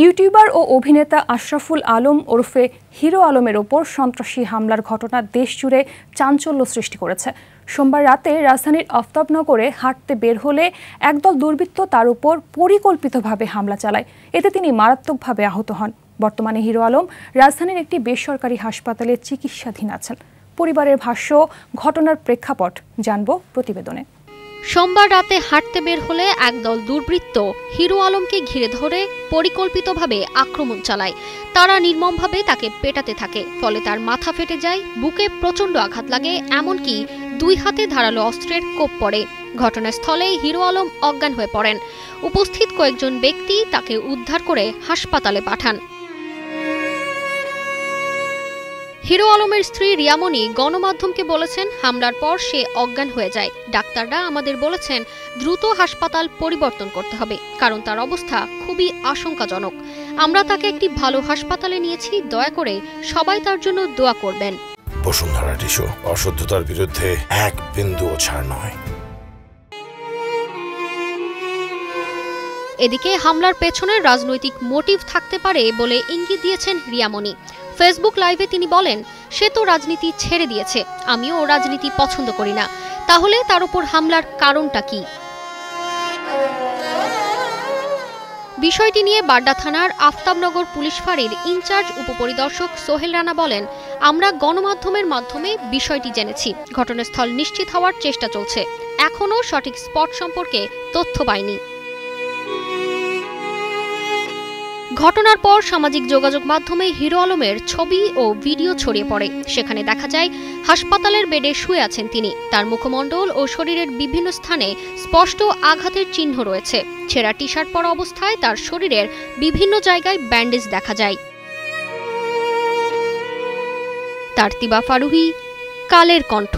YouTuber ও অভিনেতা আশরাফুল আলম ওরফে hero আলমের ওপর সন্ত্রাসী হামলার ঘটনা দেশজুড়ে চাঞ্চল্য সৃষ্টি করেছে। সোমবার রাতে রাজধানীর আফতাবনগরে হাঁটতে বের হলে একদল দুর্বৃত্ত তার উপর পরিকল্পিতভাবে হামলা চালায়। এতে তিনি মারাত্মকভাবে আহত হন। বর্তমানে হিরো আলম রাজধানীর একটি বেসরকারি হাসপাতালে চিকিৎসাধীন আছেন। পরিবারের ভাষ্য, ঘটনার প্রেক্ষাপট জানব প্রতিবেদনে। সোমবার রাতে হাঁটতে বের হলে একদল দুর্বৃত্ত হিরো আলমকে ঘিরে ধরে পরিকল্পিতভাবে আক্রমণ চালায়। তারা নির্মমভাবে তাকে পেটাতে থাকে, ফলে তার মাথা ফেটে যায়, বুকে প্রচণ্ড আঘাত লাগে, এমনকি 2 হাতে ধারালো অস্ত্রের কোপ পড়ে। ঘটনাস্থলে হিরো আলম অজ্ঞান হয়ে পড়েন। উপস্থিত কয়েকজন ব্যক্তি তাকে উদ্ধার করে হাসপাতালে পাঠান। হিরো আলমের স্ত্রী রিয়ামণি গণমাধ্যমকে বলেছেন, হামলার পর সে অজ্ঞান হয়ে যায়। ডাক্তাররা আমাদের বলেছেন দ্রুত হাসপাতাল পরিবর্তন করতে হবে, কারণ তার অবস্থা খুবই আশঙ্কাজনক। আমরা তাকে একটি ভালো হাসপাতালে নিয়েছি, দয়া করে সবাই তার জন্য দোয়া করবেন। বসুন্ধরা টিস্যু, অশুদ্ধতার বিরুদ্ধে এক বিন্দুও ছাড় নয়। এদিকে হামলার পেছনে রাজনৈতিক মোটিভ থাকতে পারে বলে ইঙ্গিত দিয়েছেন রিয়ামণি। ফেসবুক লাইভে তিনি বলেন, সে তো রাজনীতি ছেড়ে দিয়েছে, আমিও রাজনীতি পছন্দ করি না, তাহলে তার উপর হামলার কারণটা কি? বিষয়টি নিয়ে বাড্ডা থানার আফতাবনগর পুলিশ ফাঁড়ির ইনচার্জ উপপরিদর্শক সোহেল রানা বলেন, আমরা গণমাধ্যমের মাধ্যমে বিষয়টি জেনেছি। ঘটনাস্থল নিশ্চিত হওয়ার চেষ্টা চলছে, এখনও সঠিক স্পট সম্পর্কে তথ্য পাইনি। ঘটনার পর সামাজিক যোগাযোগ মাধ্যমে হিরো আলমের ছবি ও ভিডিও ছড়িয়ে পড়ে। সেখানে দেখা যায় হাসপাতালের বেডে শুয়ে আছেন তিনি। তার মুখমণ্ডল ও শরীরের বিভিন্ন স্থানে স্পষ্ট আঘাতের চিহ্ন রয়েছে। ছেঁড়া টি শার্ট পরা অবস্থায় তার শরীরের বিভিন্ন জায়গায় ব্যান্ডেজ দেখা যায়। তারতিবা ফারুহি, কালের কণ্ঠ।